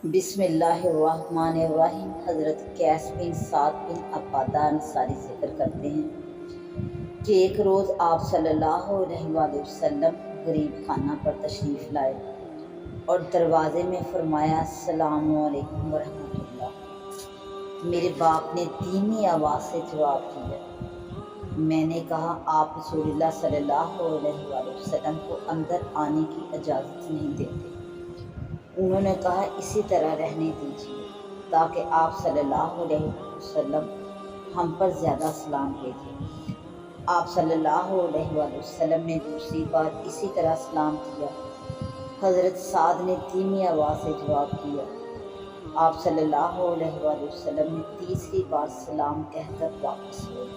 بسم اللہ الرحمن الرحیم۔ حضرت قیس بن سعد بن عبادہ انصاری ذکر کرتے ہیں کہ ایک روز آپ صلی اللہ علیہ وآلہ وسلم غریب خانہ پر تشریف لائے اور دروازے میں فرمایا السلام علیکم ورحمۃ اللہ۔ میرے باپ نے دھیمی آواز سے جواب دیا۔ میں نے کہا آپ رسول اللہ صلی اللہ علیہ وآلہ وسلم کو اندر آنے کی اجازت نہیں دیتے۔ انہوں نے کہا اسی طرح رہنے دیجیے تاکہ آپ صلی اللہ علیہ وسلم ہم پر زیادہ سلام بھیجیں۔ آپ صلی اللہ علیہ وآلہ وسلم نے دوسری بار اسی طرح سلام کیا۔ حضرت سعد نے دھیمی آواز سے جواب دیا۔ آپ صلی اللہ علیہ وآلہ وسلم نے تیسری بار سلام کہہ کر واپس ہوئے۔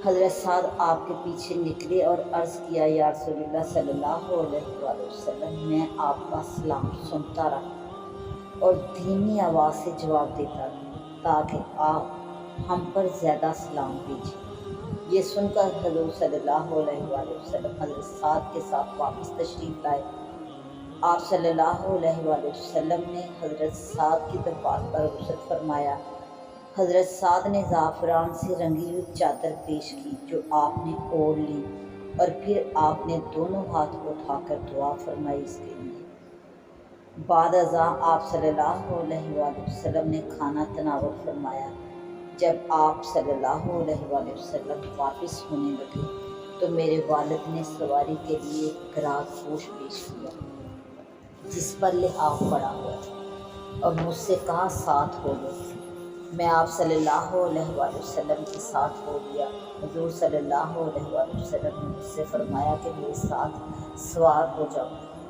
حضرت سعد آپ کے پیچھے نکلے اور عرض کیا یا رسول اللہ صلی اللہ علیہ وآلہ وسلم، میں آپ کا سلام سنتا رہا اور دھیمی آواز سے جواب دیتا رہا تاکہ آپ ہم پر زیادہ سلام بھیجیں۔ یہ سن کر حضور صلی اللہ علیہ وآلہ وسلم حضرت سعد کے ساتھ واپس تشریف لائے۔ آپ صلی اللہ علیہ وآلہ وسلم نے حضرت سعد کی دربار پر رخصت فرمایا۔ حضرت سعد نے زعفران سے رنگی ہوئی چادر پیش کی جو آپ نے اوڑھ لی اور پھر آپ نے دونوں ہاتھ اٹھا کر دعا فرمائی اس کے لیے۔ بعد ازاں آپ صلی اللہ علیہ وآلہ وسلم نے کھانا تناول فرمایا۔ جب آپ صلی اللہ علیہ وآلہ وسلم واپس ہونے لگے تو میرے والد نے سواری کے لیے گراز گوشت پیش کیا جس پر لحاف پڑا ہوا تھا اور مجھ سے کہا ساتھ ہو لو۔ میں آپ صلی اللہ علیہ وآلہ وسلم کے ساتھ ہو گیا۔ حضور صلی اللہ علیہ وآلہ وسلم نے مجھ سے فرمایا کہ میرے ساتھ سوار ہو جاؤ۔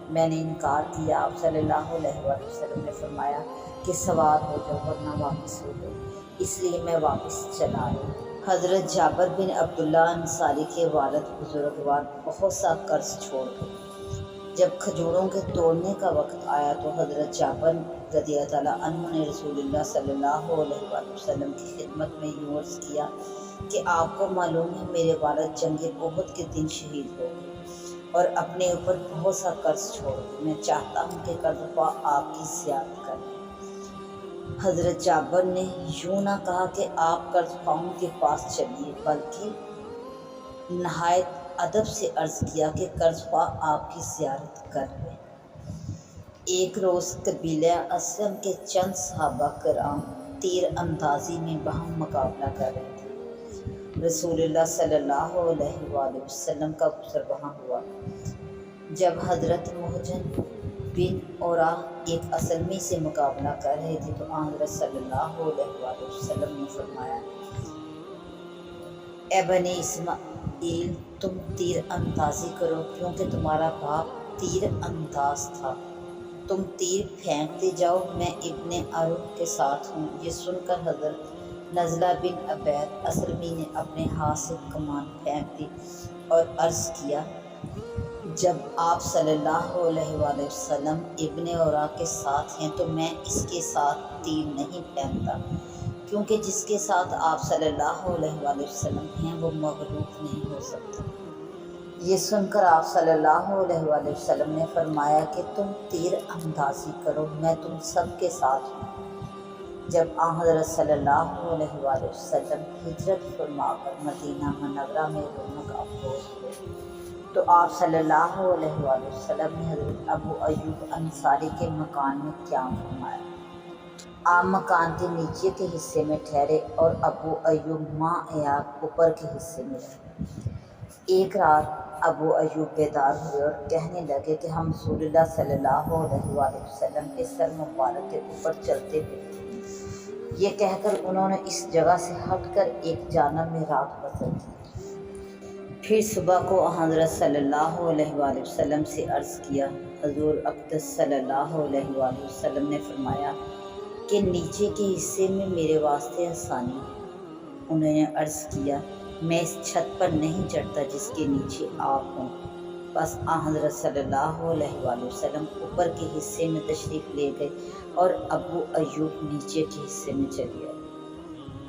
میں نے انکار کیا۔ آپ صلی اللہ علیہ وآلہ وسلم نے فرمایا کہ سوار ہو جاؤ ورنہ واپس ہو جاؤ، اس لیے میں واپس چلا آیا۔ حضرت جابر بن عبداللہ انصاری کے والد بزرگوار بہت سا قرض چھوڑ گئے۔ جب کھجوروں کے توڑنے کا وقت آیا تو حضرت جابر رضی اللہ تعالیٰ عنہ نے رسول اللہ صلی اللہ علیہ وآلہ وسلم کی خدمت میں یوں عرض کیا کہ آپ کو معلوم ہے میرے والد جنگ احد کے دن شہید ہو گئے اور اپنے اوپر بہت سا قرض چھوڑ گئے۔ میں چاہتا ہوں کہ قرض خواہ آپ کی زیارت کریں۔ حضرت جابر نے یوں نہ کہا کہ آپ قرض خواہوں کے پاس چلیے، بلکہ نہایت ادب سے عرض کیا کہ قرض خواہ آپ کی زیارت کر لیں۔ ایک روز قبیلہ اسلم کے چند صحابہ کرام تیر اندازی میں باہم مقابلہ کر رہے تھے۔ رسول اللہ صلی اللہ علیہ وآلہ وسلم کا گزر وہاں ہوا۔ جب حضرت محجن بن عورہ ایک اسلمی سے مقابلہ کر رہے تھے تو حضرت صلی اللہ علیہ وآلہ وسلم نے فرمایا اے بنی اسماعیل، تم تیر اندازی کرو کیونکہ تمہارا باپ تیر انداز تھا۔ تم تیر پھینکتے جاؤ، میں ابن عروہ کے ساتھ ہوں۔ یہ سن کر حضرت نزلہ بن عبید اسلمی نے اپنے ہاتھ سے کمان پھینک دی اور عرض کیا جب آپ صلی اللہ علیہ وآلہ وسلم ابن عروہ کے ساتھ ہیں تو میں اس کے ساتھ تیر نہیں پھینکتا، کیونکہ جس کے ساتھ آپ صلی اللہ علیہ وآلہ وسلم ہیں وہ مغلوب نہیں ہو سکتا۔ یہ سن کر آپ صلی اللہ علیہ وآلہ وسلم نے فرمایا کہ تم تیر اندازی کرو، میں تم سب کے ساتھ ہوں۔ جب حضرت صلی اللہ علیہ وآلہ وسلم ہجرت فرما کر مدینہ منورہ میں رونق افروز ہوئے تو آپ صلی اللہ علیہ وآلہ وسلم نے حضرت ابو ایوب انصاری کے مکان میں قیام فرمایا۔ آپ مکان کے نیچے کے حصے میں ٹھہرے اور ابو ایوب ماں عیاق اوپر کے حصے میں رہے۔ ایک رات ابو ایوب بیدار ہوئے اور کہنے لگے کہ ہم رسول اللہ صلی اللہ علیہ وآلہ وسلم کے سر مبارک کے اوپر چلتے ہوئے۔ یہ کہہ کر انہوں نے اس جگہ سے ہٹ کر ایک جانب میں رات بسر کی۔ پھر صبح کو حضرت صلی اللہ علیہ وآلہ وسلم سے عرض کیا۔ حضور اقدس صلی اللہ علیہ وآلہ وسلم نے فرمایا کہ نیچے کے حصے میں میرے واسطے آسانی ہے۔ انہوں نے عرض کیا میں اس چھت پر نہیں چڑھتا جس کے نیچے آپ ہوں۔ بس حضرت صلی اللہ علیہ وآلہ وسلم اوپر کے حصے میں تشریف لے گئے اور ابو ایوب نیچے کے حصے میں چلے آئے۔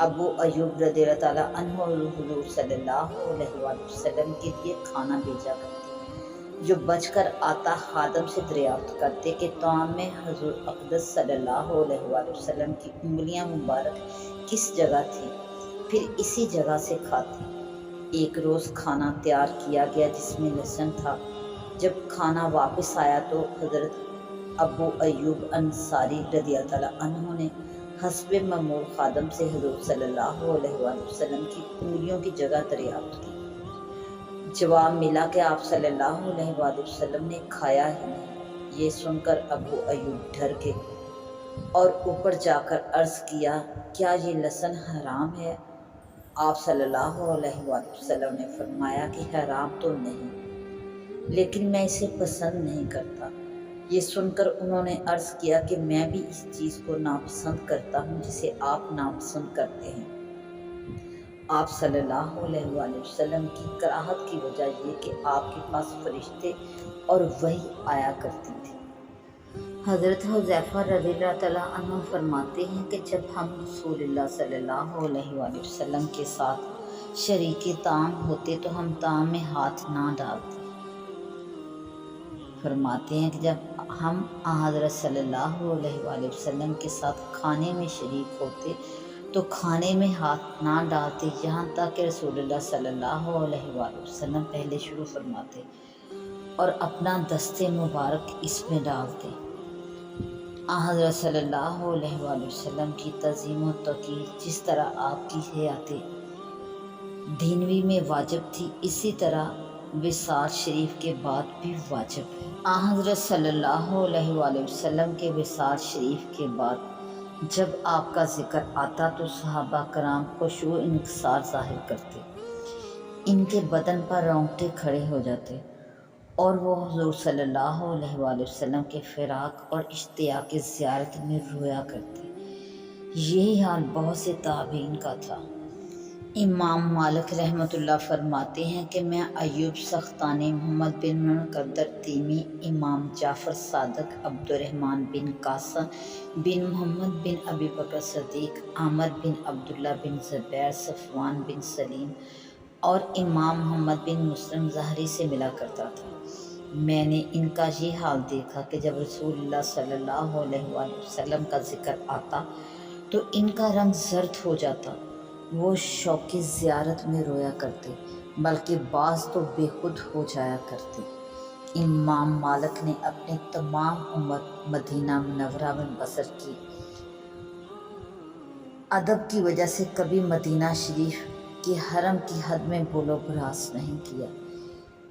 ابو ایوب رضی اللہ تعالیٰ عنہ حضور صلی اللہ علیہ وآلہ وسلم کے لیے کھانا بھیجا کرتے۔ جو بچ کر آتا خادم سے دریافت کرتے کہ طعام میں حضور اقدس صلی اللہ علیہ وآلہ وسلم کی انگلیاں مبارک کس جگہ تھی، پھر اسی جگہ سے کھاتے۔ ایک روز کھانا تیار کیا گیا جس میں لہسن تھا۔ جب کھانا واپس آیا تو حضرت ابو ایوب انصاری رضی اللہ عنہ نے حسب معمول خادم سے حضور صلی اللہ علیہ وآلہ وسلم کی انگلیوں کی جگہ دریافت کی۔ جواب ملا کہ آپ صلی اللہ علیہ وآلہ وسلم نے کھایا ہی نہیں۔ یہ سن کر ابو ایوب ڈر گئے اور اوپر جا کر عرض کیا، کیا یہ لہسن حرام ہے؟ آپ صلی اللہ علیہ وآلہ وسلم نے فرمایا کہ حرام تو نہیں، لیکن میں اسے پسند نہیں کرتا۔ یہ سن کر انہوں نے عرض کیا کہ میں بھی اس چیز کو ناپسند کرتا ہوں جسے آپ ناپسند کرتے ہیں۔ آپ صلی اللہ علیہ وآلہ وسلم کی کراہت کی وجہ یہ کہ آپ کے پاس فرشتے اور وحی آیا کرتی تھی۔ حضرت حذیفہ رضی اللہ تعالیٰ عنہ فرماتے ہیں کہ جب ہم رسول اللہ صلی اللہ علیہ وآلہ وسلم کے ساتھ شریک طعام ہوتے تو ہم طعام میں ہاتھ نہ ڈالتے۔ فرماتے ہیں کہ جب ہم حضرت صلی اللہ علیہ وآلہ وسلم کے ساتھ کھانے میں شریک ہوتے تو کھانے میں ہاتھ نہ ڈالتے، یہاں تک کہ رسول اللہ صلی اللہ علیہ وآلہ وسلم پہلے شروع فرماتے اور اپنا دست مبارک اس میں ڈالتے۔ حضرت صلی اللہ علیہ وآلہ وسلم کی تعظیم و توقیر جس طرح آپ کی حیات دینوی میں واجب تھی، اسی طرح وصال شریف کے بعد بھی واجب ہے۔ حضرت صلی اللہ علیہ وآلہ وسلم کے وصال شریف کے بعد جب آپ کا ذکر آتا تو صحابہ کرام خشوع و انکسار ظاہر کرتے، ان کے بدن پر رونگٹے کھڑے ہو جاتے اور وہ حضور صلی اللہ علیہ وآلہ وسلم کے فراق اور اشتیاق زیارت میں رویا کرتے۔ یہی حال بہت سے تابعین کا تھا۔ امام مالک رحمۃ اللہ فرماتے ہیں کہ میں ایوب سختانی، محمد بن منقدر تیمی، امام جعفر صادق، عبد الرحمن بن قاسم بن محمد بن ابی بکر صدیق، عامر بن عبداللہ بن زبیر، صفوان بن سلیم اور امام محمد بن مسلم ظاہری سے ملا کرتا تھا۔ میں نے ان کا یہ حال دیکھا کہ جب رسول اللہ صلی اللہ علیہ وآلہ وسلم کا ذکر آتا تو ان کا رنگ زرد ہو جاتا، وہ شوق زیارت میں رویا کرتے، بلکہ بعض تو بے خود ہو جایا کرتے۔ امام مالک نے اپنی تمام عمر مدینہ منورہ میں بسر کی، ادب کی وجہ سے کبھی مدینہ شریف کے حرم کی حد میں بول و براس نہیں کیا۔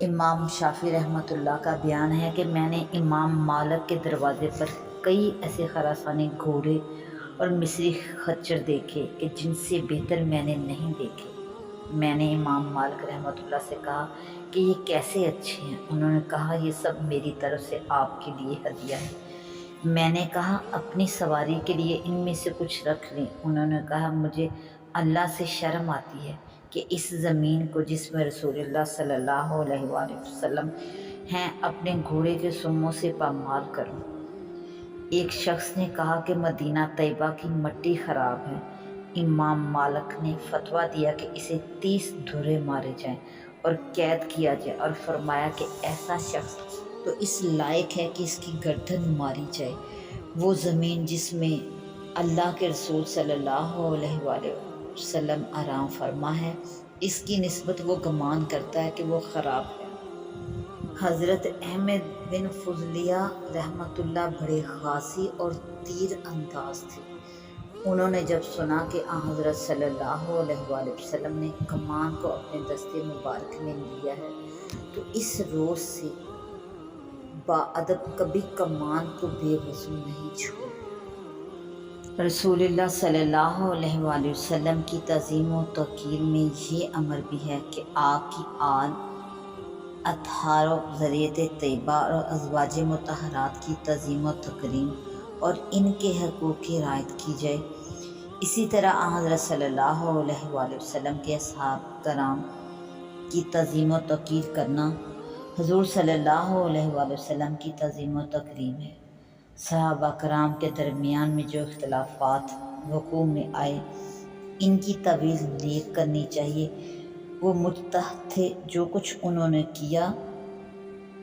امام شافعی رحمۃ اللہ کا بیان ہے کہ میں نے امام مالک کے دروازے پر کئی ایسے خراسانی گھوڑے اور مصری خچر دیکھے کہ جن سے بہتر میں نے نہیں دیکھے۔ میں نے امام مالک رحمۃ اللہ سے کہا کہ یہ کیسے اچھے ہیں؟ انہوں نے کہا یہ سب میری طرف سے آپ کے لیے ہدیہ ہے۔ میں نے کہا اپنی سواری کے لیے ان میں سے کچھ رکھ لیں۔ انہوں نے کہا مجھے اللہ سے شرم آتی ہے کہ اس زمین کو جس میں رسول اللہ صلی اللہ علیہ وآلہ وسلم ہیں اپنے گھوڑے کے سموں سے پامال کروں۔ ایک شخص نے کہا کہ مدینہ طیبہ کی مٹی خراب ہے۔ امام مالک نے فتویٰ دیا کہ اسے 30 دھرے مارے جائیں اور قید کیا جائے، اور فرمایا کہ ایسا شخص تو اس لائق ہے کہ اس کی گردن ماری جائے۔ وہ زمین جس میں اللہ کے رسول صلی اللہ علیہ وآلہ وسلم آرام فرما ہے، اس کی نسبت وہ گمان کرتا ہے کہ وہ خراب ہے۔ حضرت احمد بن فضلیہ رحمۃ اللہ بڑے غازی اور تیر انداز تھے۔ انہوں نے جب سنا کہ حضرت صلی اللہ علیہ وآلہ وسلم نے کمان کو اپنے دستے مبارک میں لیا ہے تو اس روز سے باادب کبھی کمان کو بے وضو نہیں چھوڑا۔ رسول اللہ صلی اللہ علیہ وآلہ وسلم کی تعظیم و توقیر میں یہ امر بھی ہے کہ آپ کی آل اطہار و ذریت طیبہ اور ازواج مطہرات کی تعظیم و تکریم اور ان کے حقوق کی رعایت کی جائے۔ اسی طرح حضرت صلی اللہ علیہ وآلہ وسلم کے اصحاب کرام کی تعظیم و توقیر کرنا حضور صلی اللہ علیہ وآلہ وسلم کی تعظیم و تکریم ہے۔ صحابہ کرام کے درمیان میں جو اختلافات وقوع میں آئے ان کی طویل نیک کرنی چاہیے۔ وہ مجتہد تھے، جو کچھ انہوں نے کیا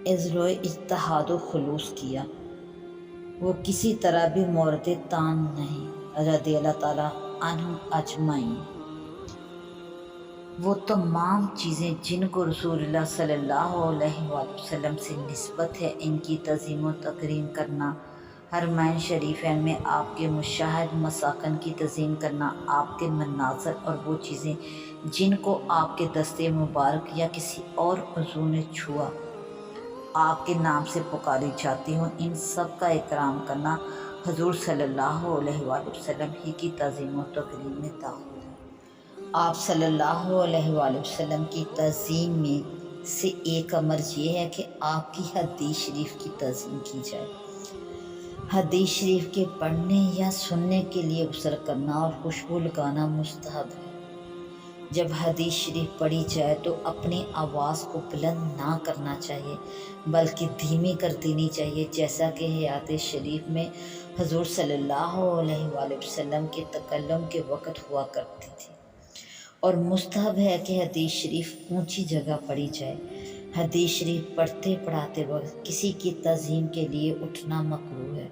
عزل و اجتہاد و خلوص کیا، وہ کسی طرح بھی مورد تان نہیں، رضی اللہ تعالیٰ عنہم اجمعین۔ وہ تمام چیزیں جن کو رسول اللہ صلی اللہ علیہ وآلہ وسلم سے نسبت ہے، ان کی تعظیم و تکریم کرنا، حرمین شریفین میں آپ کے مشاہد مساکن کی تعظیم کرنا، آپ کے مناظر اور وہ چیزیں جن کو آپ کے دستے مبارک یا کسی اور عضو نے چھوا آپ کے نام سے پکاری جاتی ہوں، ان سب کا اکرام کرنا حضور صلی اللہ علیہ وآلہ وسلم ہی کی تعظیم و تکریم میں داخل ہے۔ آپ صلی اللہ علیہ وآلہ وسلم کی تعظیم میں سے ایک امر یہ ہے کہ آپ کی حدیث شریف کی تعظیم کی جائے۔ حدیث شریف کے پڑھنے یا سننے کے لیے غسل کرنا اور خوشبو لگانا مستحب ہے۔ جب حدیث شریف پڑھی جائے تو اپنی آواز کو بلند نہ کرنا چاہیے بلکہ دھیمی کر دینی چاہیے، جیسا کہ حیات شریف میں حضور صلی اللہ علیہ وآلہ وسلم کے تکلم کے وقت ہوا کرتی تھی۔ اور مستحب ہے کہ حدیث شریف اونچی جگہ پڑھی جائے۔ حدیث شریف پڑھتے پڑھاتے وقت کسی کی تعظیم کے لیے اٹھنا مکروہ ہے۔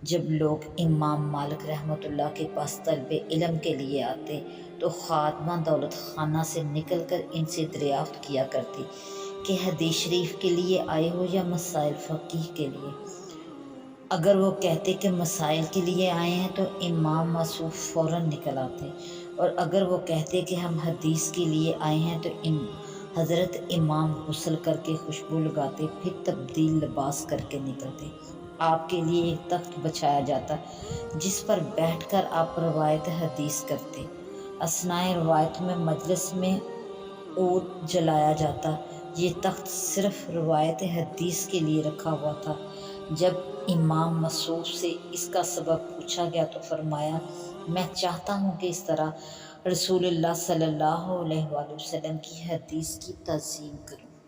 جب لوگ امام مالک رحمۃ اللہ کے پاس طلب علم کے لیے آتے تو خادمہ دولت خانہ سے نکل کر ان سے دریافت کیا کرتی کہ حدیث شریف کے لیے آئے ہو یا مسائل فقہ کے لیے۔ اگر وہ کہتے کہ مسائل کے لیے آئے ہیں تو امام موصوف فوراً نکل آتے، اور اگر وہ کہتے کہ ہم حدیث کے لیے آئے ہیں تو حضرت امام غسل کر کے خوشبو لگاتے، پھر تبدیل لباس کر کے نکلتے۔ آپ کے لیے ایک تخت بچھایا جاتا جس پر بیٹھ کر آپ روایت حدیث کرتے۔ اثناء روایت میں مجلس میں عود جلایا جاتا۔ یہ تخت صرف روایت حدیث کے لیے رکھا ہوا تھا۔ جب امام موصوف سے اس کا سبب پوچھا گیا تو فرمایا، میں چاہتا ہوں کہ اس طرح رسول اللہ صلی اللہ علیہ وآلہ وسلم کی حدیث کی تعظیم کروں۔